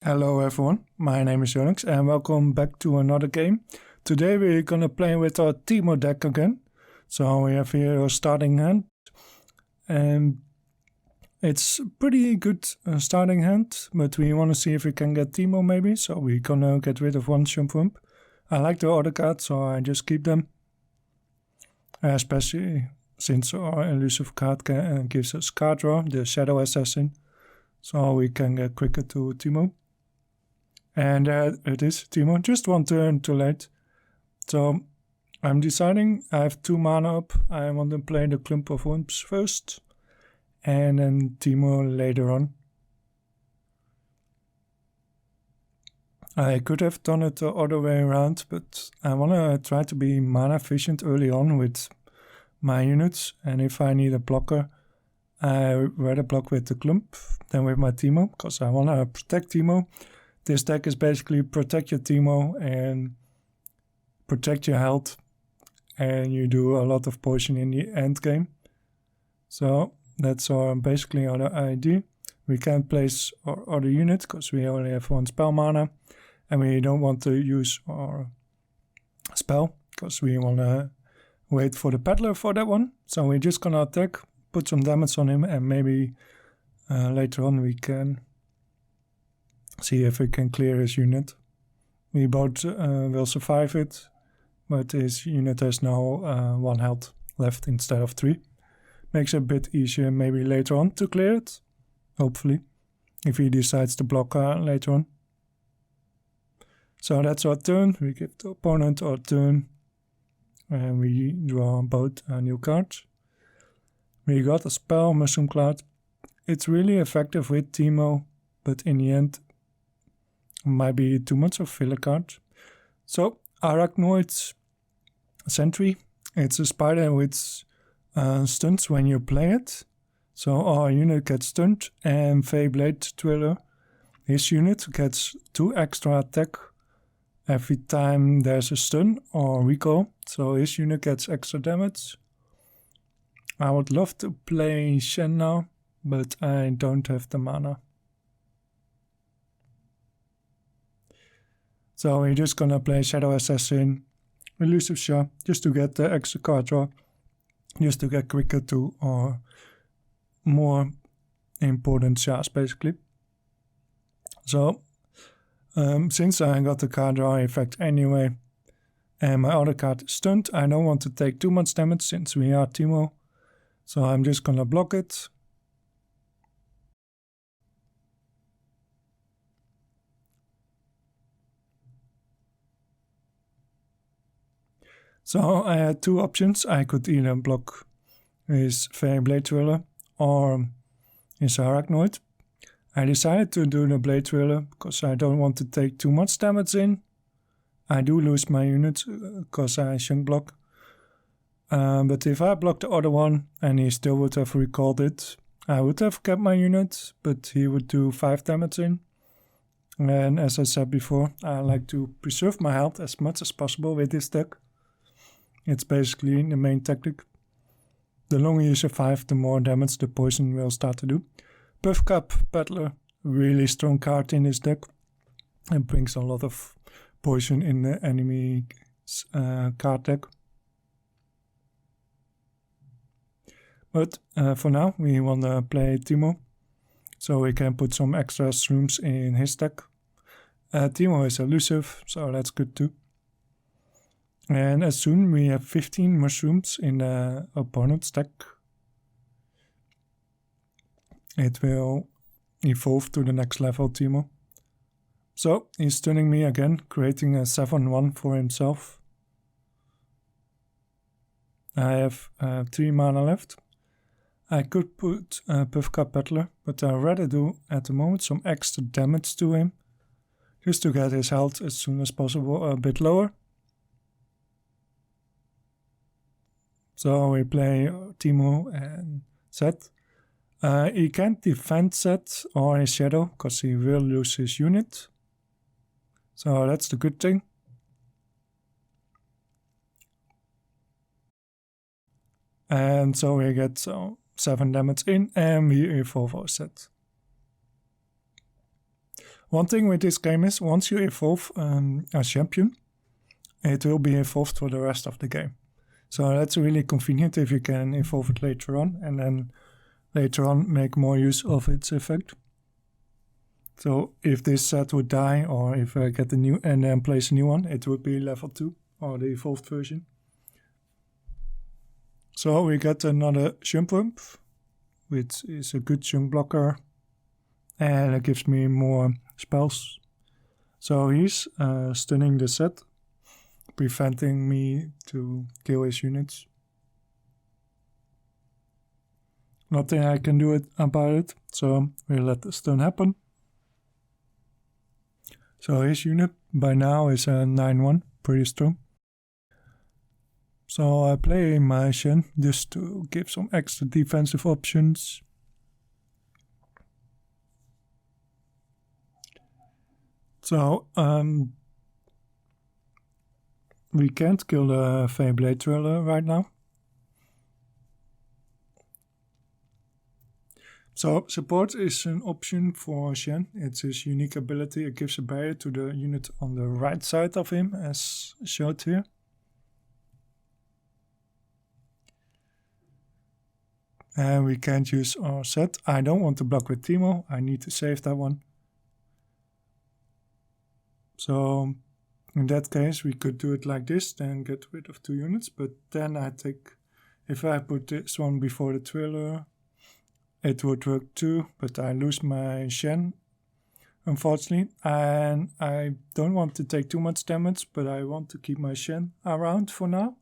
Hello everyone, my name is Yonax and welcome back to another game. Today we're gonna play with our Teemo deck again. So we have here our starting hand and it's pretty good starting hand, but we want to see if we can get Teemo maybe, so we're gonna get rid of one Shumpump. I like the other cards, so I just keep them. Especially since our elusive card gives us card draw, the Shadow Assassin, so we can get quicker to Teemo. And it is Teemo, just one turn too late. So I'm deciding, I have 2 mana up, I want to play the Clump of Wimps first, and then Teemo later on. I could have done it the other way around, but I want to try to be mana efficient early on with my units, and if I need a blocker, I rather block with the Clump than with my Teemo, because I want to protect Teemo. This deck is basically protect your Teemo and protect your health, and you do a lot of poison in the end game. So that's basically our idea. We can't place our other unit because we only have 1 spell mana, and we don't want to use our spell because we want to wait for the peddler for that one. So we're just gonna attack, put some damage on him, and maybe later on we can see if we can clear his unit. We both will survive it, but his unit has now 1 health left instead of 3. Makes it a bit easier maybe later on to clear it, hopefully, if he decides to block later on. So that's our turn, we give the opponent our turn, and we draw both new cards. We got a spell, Mushroom Cloud. It's really effective with Teemo, but in the end might be too much of filler card. So Arachnoid Sentry, it's a spider with stunts when you play it. So our unit gets stunned, and Feyblade Twiller, his unit gets 2 extra attack every time there's a stun or recall. So his unit gets extra damage. I would love to play Shen now, but I don't have the mana. So we're just gonna play Shadow Assassin, Elusive Shah, just to get the extra card draw, just to get quicker to our more important Shahs basically. So since I got the card draw effect anyway, and my other card is stunned, I don't want to take too much damage since we are Teemo. So I'm just gonna block it. So I had 2 options. I could either block his Feyblade Twiller or his Arachnoid. I decided to do the Blade Twiller because I don't want to take too much damage in. I do lose my unit because I shouldn't block. But if I blocked the other one and he still would have recalled it, I would have kept my unit, but he would do 5 damage in. And as I said before, I like to preserve my health as much as possible with this deck. It's basically the main tactic. The longer you survive, the more damage the poison will start to do. Puffcup Peddler, really strong card in this deck. It brings a lot of poison in the enemy's card deck. But for now, we want to play Teemo, so we can put some extra shrooms in his deck. Teemo is elusive, so that's good too. And as soon we have 15 mushrooms in the opponent's deck, it will evolve to the next level Teemo. So he's stunning me again, creating a 7-1 for himself. I have 3 mana left. I could put Puffcup Peddler, but I'd rather do at the moment some extra damage to him, just to get his health as soon as possible a bit lower. So we play Teemo and Zed. He can't defend Zed or his Shadow because he will lose his unit. So that's the good thing. And so we get 7 damage in and we evolve our Zed. One thing with this game is once you evolve a champion, it will be evolved for the rest of the game. So that's really convenient if you can evolve it later on and then later on make more use of its effect. So if this set would die, or if I get a new and then place a new one, it would be level 2 or the evolved version. So we get another jump Wump, which is a good chunk blocker, and it gives me more spells. So he's stunning the set, preventing me to kill his units. Nothing I can do about it, so we'll let the stun happen. So his unit by now is a 9-1, pretty strong. So I play my Shen just to give some extra defensive options. So we can't kill the Feyblade Driller right now. So support is an option for Shen. It's his unique ability. It gives a barrier to the unit on the right side of him, as showed here. And we can't use our set. I don't want to block with Teemo. I need to save that one. So in that case, we could do it like this, then get rid of 2 units. But then I think if I put this one before the Driller, it would work too, but I lose my Shen, unfortunately. And I don't want to take too much damage, but I want to keep my Shen around for now.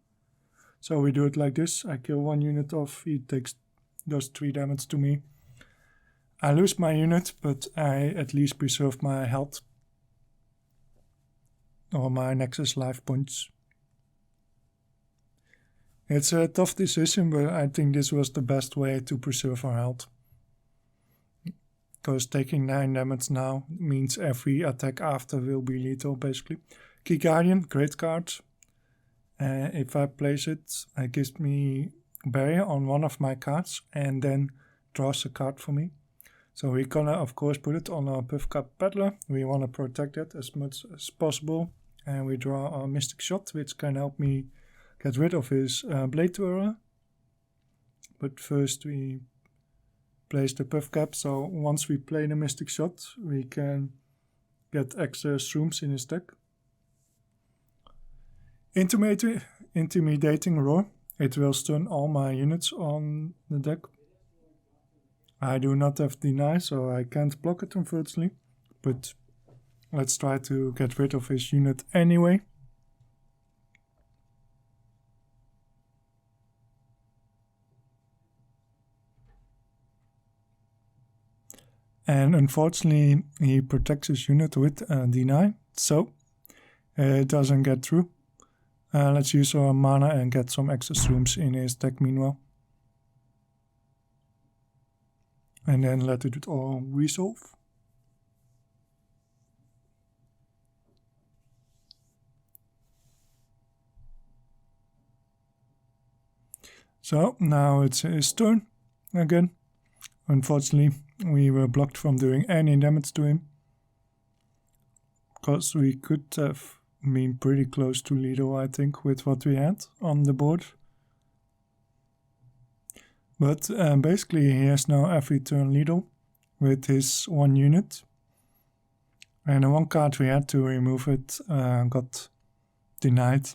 So we do it like this. I kill 1 unit off, he does 3 damage to me. I lose my unit, but I at least preserve my health. Or my Nexus life points. It's a tough decision, but I think this was the best way to preserve our health. Because taking 9 damage now means every attack after will be lethal, basically. Key Guardian, great card. If I place it, it gives me barrier on one of my cards and then draws a card for me. So we're gonna, of course, put it on our Puff Cup Peddler. We want to protect it as much as possible. And we draw our Mystic Shot, which can help me get rid of his Blade Twirler. But first we place the Puff Cap, so once we play the Mystic Shot, we can get extra shrooms in his deck. Intimidating Roar. It will stun all my units on the deck. I do not have Deny, so I can't block it unfortunately. But let's try to get rid of his unit anyway. And unfortunately, he protects his unit with Deny, so it doesn't get through. Let's use our mana and get some extra shrooms in his deck meanwhile. And then let it all resolve. So now it's his turn again. Unfortunately, we were blocked from doing any damage to him. Because we could have been pretty close to lethal, I think, with what we had on the board. But basically he has now every turn lethal with his 1 unit. And the 1 card we had to remove it got denied.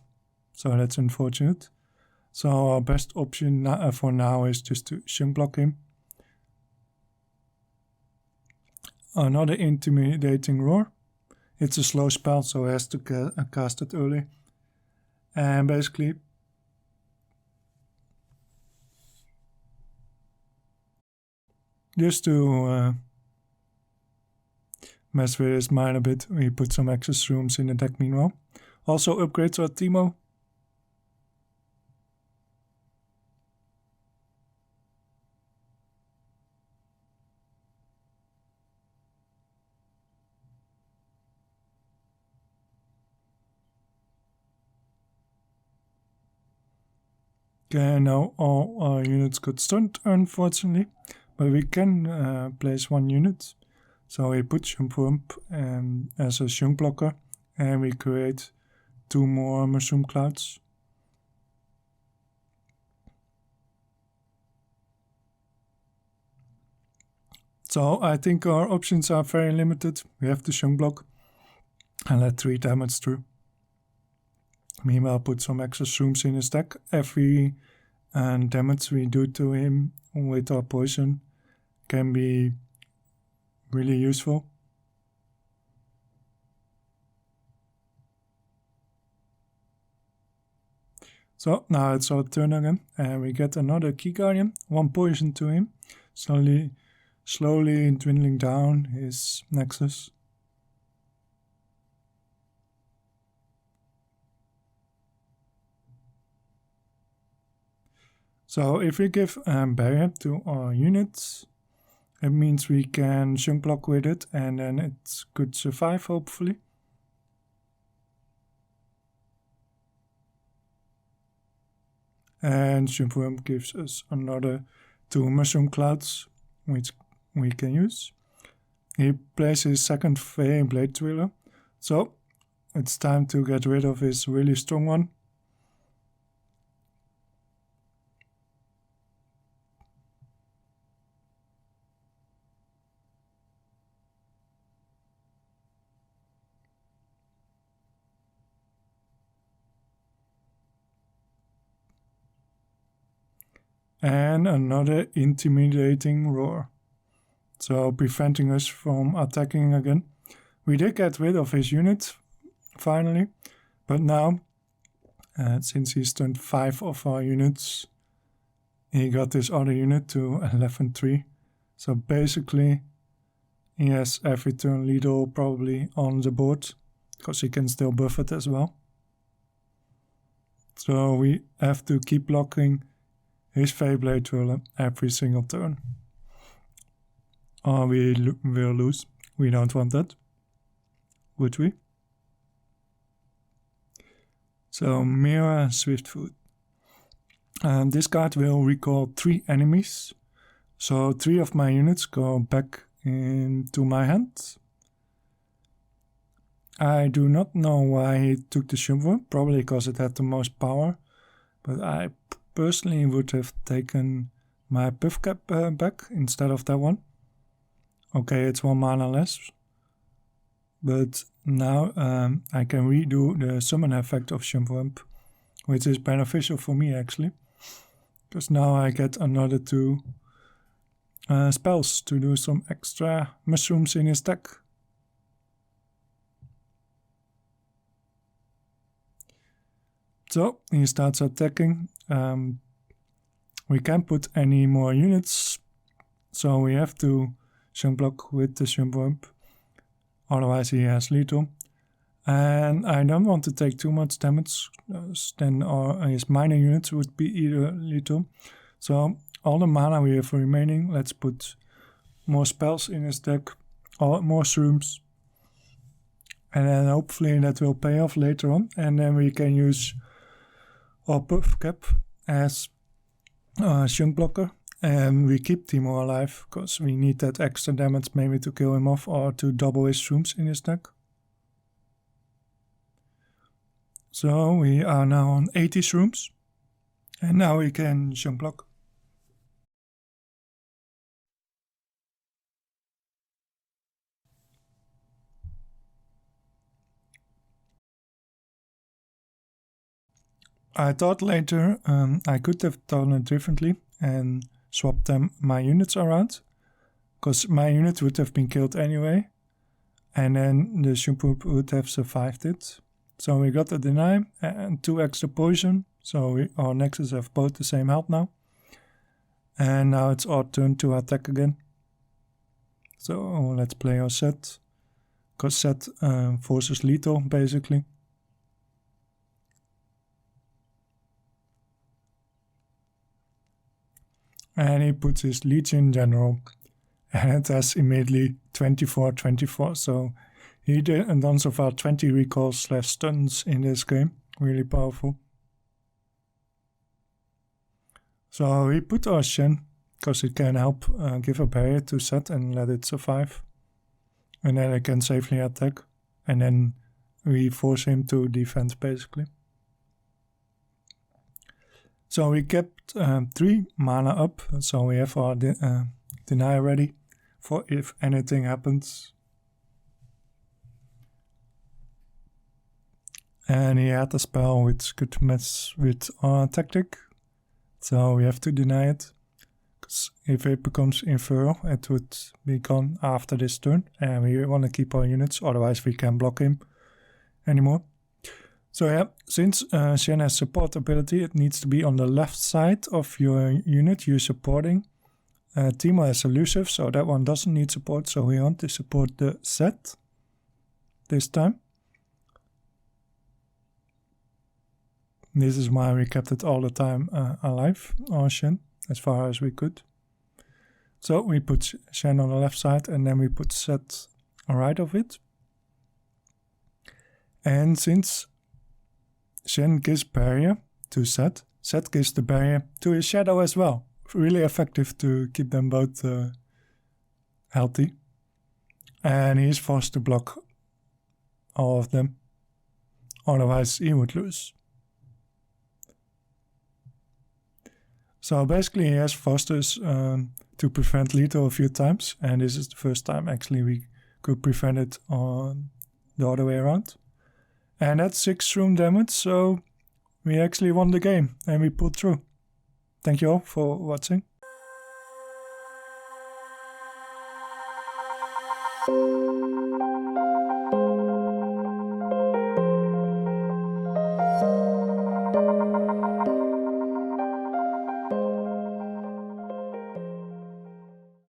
So that's unfortunate. So our best option for now is just to chunk block him. Another Intimidating Roar. It's a slow spell, so he has to cast it early. And basically, just to mess with his mind a bit, we put some extra rooms in the deck meanwhile. Also upgrades our Teemo. Okay, now all our units got stunned, unfortunately, but we can place 1 unit. So we put Shumpwump as a Shunk blocker, and we create 2 more mushroom clouds. So I think our options are very limited. We have to Shunk block and let 3 damage through. Meanwhile, put some extra shrooms in his deck. Every damage we do to him with our poison can be really useful. So now it's our turn again, and we get another Key Guardian, 1 poison to him, slowly dwindling down his Nexus. So if we give barrier to our units, it means we can Shunk block with it, and then it could survive hopefully. And Shumpwump gives us another 2 mushroom clouds, which we can use. He plays his second Fey Blade Twiller, so it's time to get rid of his really strong one. And another intimidating roar, so preventing us from attacking again. We did get rid of his unit finally, but now since he's turned 5 of our units, he got this other unit to 11-3. So basically he has every turn lethal probably on the board, because he can still buff it as well. So we have to keep blocking his Fey Blade Twirler every single turn, or we will lose. We don't want that, would we? So Mira Swiftfoot. This card will recall 3 enemies, so 3 of my units go back into my hand. I do not know why he took the Shumpwump, probably because it had the most power, but I personally would have taken my Puff Cap back instead of that one. Okay, it's 1 mana less, but now I can redo the summon effect of Shumpwump, which is beneficial for me actually, because now I get another 2 spells to do some extra mushrooms in his deck. So he starts attacking. We can't put any more units, so we have to Shunk block with the Shumpwump, otherwise he has lethal. And I don't want to take too much damage, then his minor units would be either lethal. So all the mana we have remaining, let's put more spells in his deck, or more shrooms. And then hopefully that will pay off later on, and then we can use our Puff Cap as a Shunk blocker, and we keep Teemo alive because we need that extra damage maybe to kill him off or to double his shrooms in his deck. So we are now on 80 shrooms, and now we can Shunk block. I thought later I could have done it differently and swapped my units around, because my unit would have been killed anyway, and then the Shumpwump would have survived it. So we got a deny and 2 extra poison, so our Nexus have both the same health now. And now it's our turn to attack again. So let's play our set, because set forces lethal basically. And he puts his Legion General, and it has immediately 24/24, so he done so far 20 recalls / stuns in this game, really powerful. So we put our Shen, because it can help give a barrier to set and let it survive. and then I can safely attack, and then we force him to defend basically. So we kept 3 mana up, so we have our deny ready for if anything happens. And he had a spell which could mess with our tactic, so we have to deny it. Because if it becomes infernal, it would be gone after this turn, and we want to keep our units, otherwise we can't block him anymore. So yeah, since Shen has support ability, it needs to be on the left side of your unit you're supporting. Teemo has elusive, so that one doesn't need support, so we want to support the set this time. This is why we kept it all the time alive, our Shen, as far as we could. So we put Shen on the left side, and then we put Set on right of it. And since Shen gives barrier to Set, Set gives the barrier to his shadow as well. Really effective to keep them both healthy. And he's forced to block all of them. Otherwise he would lose. So basically he has forced us to prevent lethal a few times. And this is the first time actually we could prevent it on the other way around. And that's 6 room damage, so we actually won the game and we pulled through. Thank you all for watching.